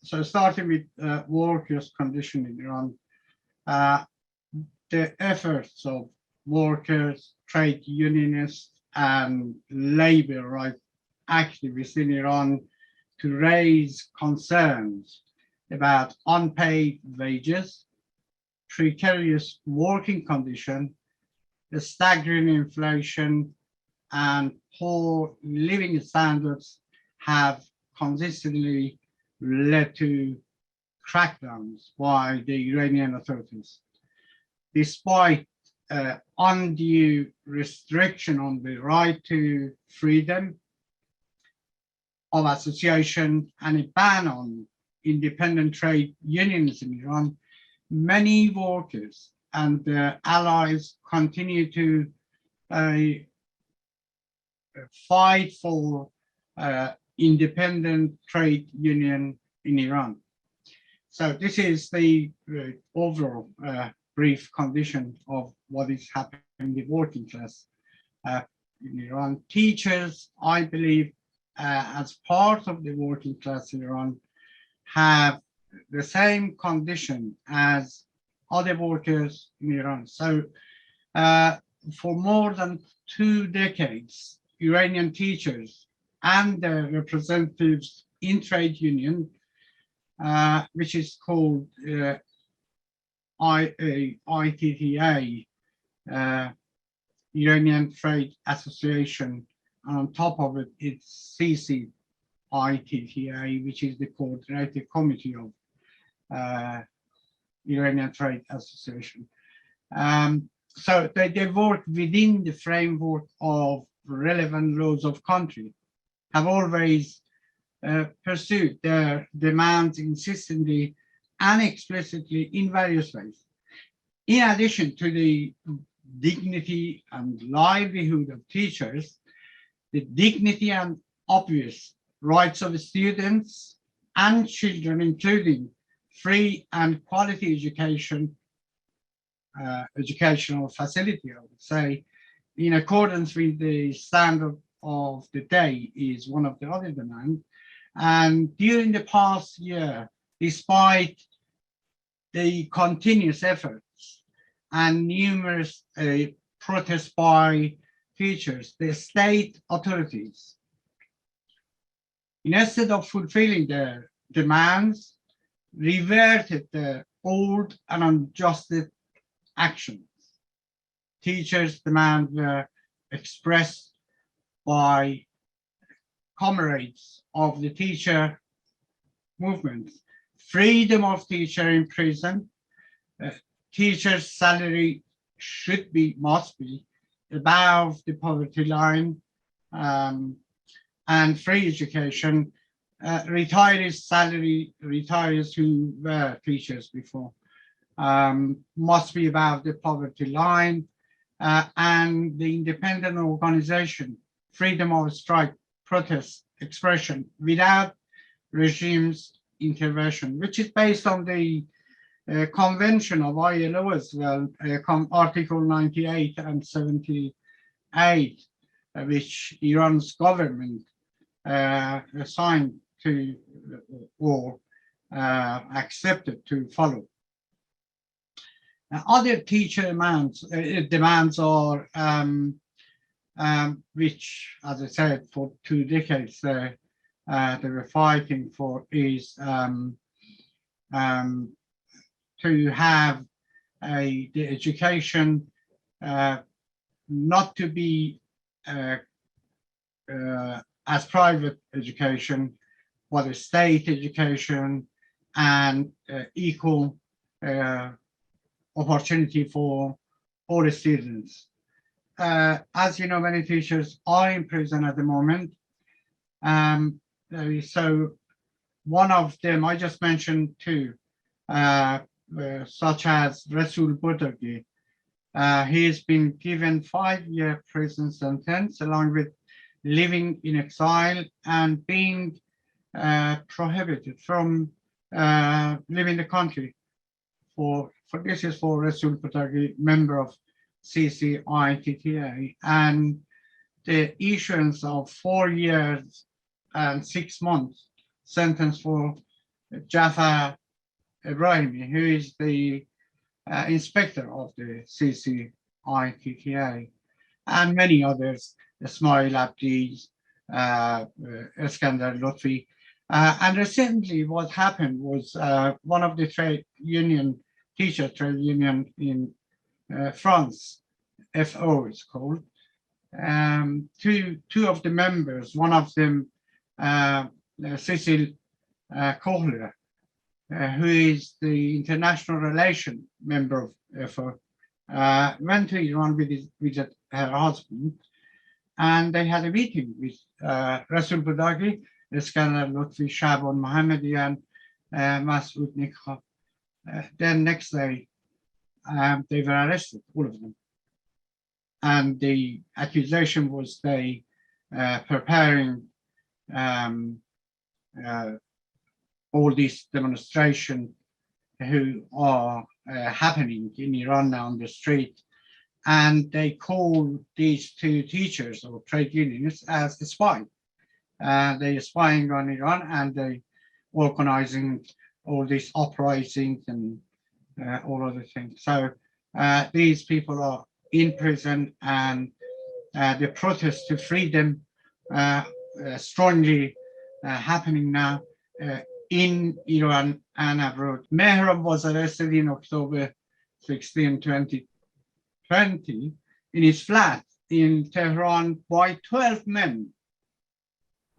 So starting with workers' condition in Iran, uh, the efforts of workers, trade unionists, and labor rights activists in Iran to raise concerns about unpaid wages, precarious working conditions, the staggering inflation, and poor living standards have consistently led to crackdowns by the Iranian authorities. Despite undue restriction on the right to freedom of association and a ban on independent trade unions in Iran, many workers and their allies continue to uh, fight for independent trade union in Iran. So this is the overall brief condition of what is happening in the working class in Iran. Teachers, I believe, as part of the working class in Iran, have the same condition as other workers in Iran. So for more than 2 decades, Iranian teachers and their representatives in trade union, which is called ITTA, Iranian Trade Association, and on top of it, it's CCITTA, which is the coordinating committee of Iranian Trade Association. So they work within the framework of relevant laws of country, have always pursued their demands insistently and explicitly in various ways. In addition to the dignity and livelihood of teachers, the dignity and obvious rights of students and children, including free and quality education, educational facility, I would say, in accordance with the standard of the day, is one of the other demands. And during the past year, despite the continuous efforts and numerous protests by teachers, the state authorities, instead of fulfilling their demands, reverted the old and unjust actions. Teachers' demands were expressed by comrades of the teacher movement: freedom of teacher in prison, teacher's salary must be above the poverty line, and free education. Retirees' salary, retirees who were teachers before, must be above the poverty line, and the independent organization, freedom of strike, protest, expression without regime's intervention, which is based on the convention of ILO as well, Article 98 and 78, which Iran's government assigned to or accepted to follow. Other teacher demands are, which, as I said, for 2 decades they were fighting for, is to have the education not to be as private education, but a state education and equal opportunity for all the students. As you know, many teachers are in prison at the moment. So one of them, I just mentioned two, such as Rasul Budagi. He has been given 5-year prison sentence along with living in exile and being prohibited from leaving the country. This is for Rasul Budagi, member of CCITTA, and the issuance of 4 years and 6 months sentence for Jafar Ibrahimi, who is the inspector of the CCITTA, and many others, Ismail Abdi, Iskandar Lutfi. And recently what happened was one of the teacher trade union in France, FO is called, two of the members, one of them, Cecil Kohler, who is the international relation member of FO, went to Iran with her husband, and they had a meeting with Rasul Budagi, Iskandar Lutfi, Shaban Mohammadi, and Masoud Nikha. Then next day, they were arrested, all of them. And the accusation was they preparing all these demonstrations who are happening in Iran now on the street. And they call these two teachers or trade unionists as a spy. They are spying on Iran, and they organizing all these uprisings and all other things. So these people are in prison, and the protest to freedom strongly happening now in Iran and abroad. Mehran was arrested in October 16, 2020 in his flat in Tehran by 12 men,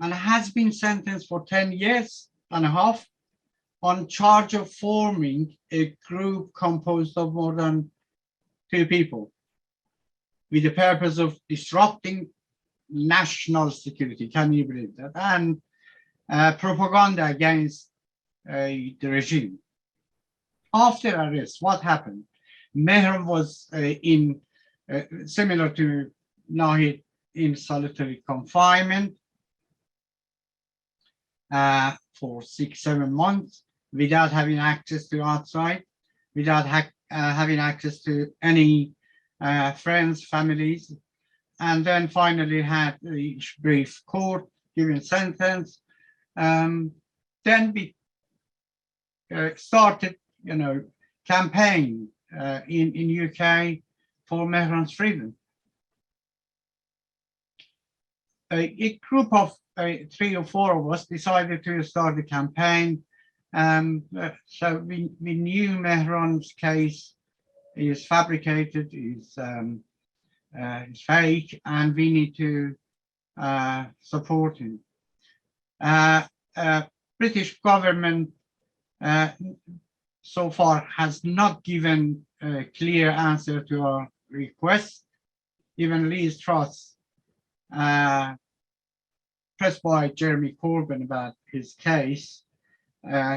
and has been sentenced for 10 years and a half on charge of forming a group composed of more than 2 people with the purpose of disrupting national security. Can you believe that? And propaganda against the regime. After arrest, what happened? Mehran was similar to Nahid, in solitary confinement for 6-7 months without having access to outside, without having access to any friends, families, and then finally had a brief court giving sentence. Then we started, campaign in UK for Mehran's freedom. A group of 3 or 4 of us decided to start the campaign. So we knew Mehran's case is fabricated, is fake, and we need to support him. British government so far has not given a clear answer to our request. Even Liz Truss, pressed by Jeremy Corbyn about his case,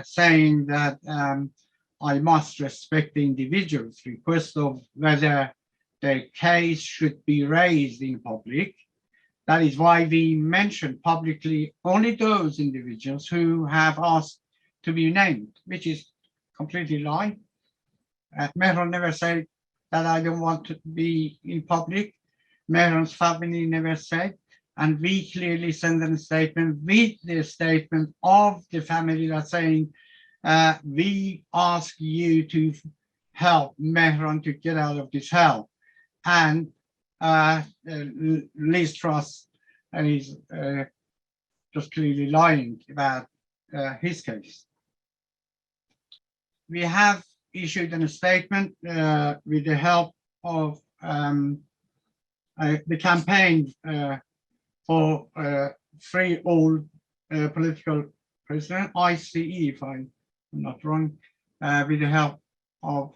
saying that I must respect the individual's request of whether their case should be raised in public. That is why we mentioned publicly only those individuals who have asked to be named, which is completely lie. Mehran never said that I don't want to be in public. Mehran's family never said. And we clearly send a statement with the statement of the family that's saying, we ask you to help Mehran to get out of this hell. And Liz Truss is just clearly lying about his case. We have issued a statement with the help of the campaign for free all political prisoners, ICE, if I'm not wrong, with the help of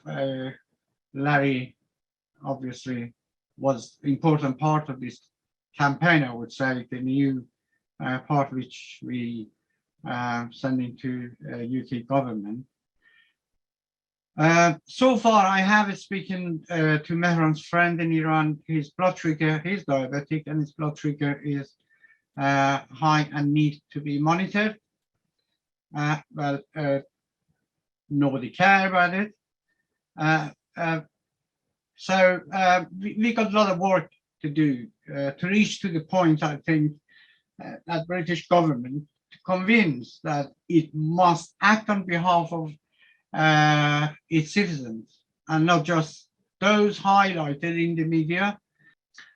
Larry, obviously, was important part of this campaign, I would say, the new part which we sending to UK government. So far, I have spoken to Mehran's friend in Iran. His blood sugar, he's diabetic, and his blood sugar is high and needs to be monitored. Well, nobody cares about it. So we got a lot of work to do to reach to the point, I think, that British government convinced that it must act on behalf of its citizens and not just those highlighted in the media.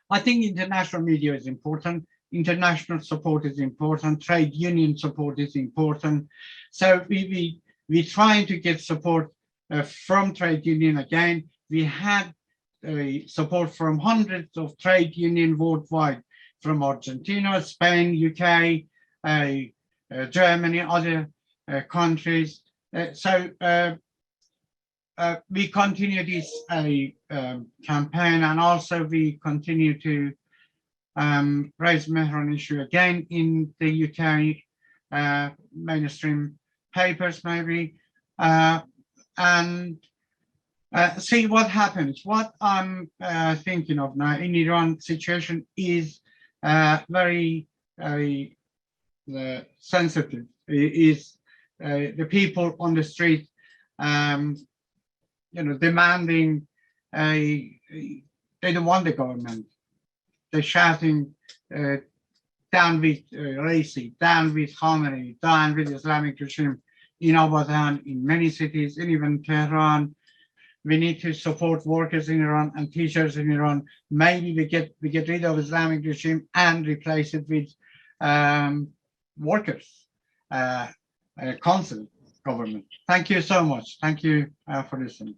I think international media is important. International support is important. Trade union support is important. So we're trying to get support from trade union again. We had support from hundreds of trade unions worldwide, from Argentina, Spain, UK, Germany, other countries. So we continue this campaign, and also we continue to raise Mehran issue again in the UK mainstream papers, maybe, and see what happens. What I'm thinking of now in Iran situation is very sensitive. Is the people on the street, demanding they don't want the government. They're shouting down with Raisi, down with Khamenei, down with Islamic regime in Abadan, in many cities, and even Tehran. We need to support workers in Iran and teachers in Iran. Maybe we get rid of Islamic regime and replace it with workers, council government. Thank you so much. Thank you for listening.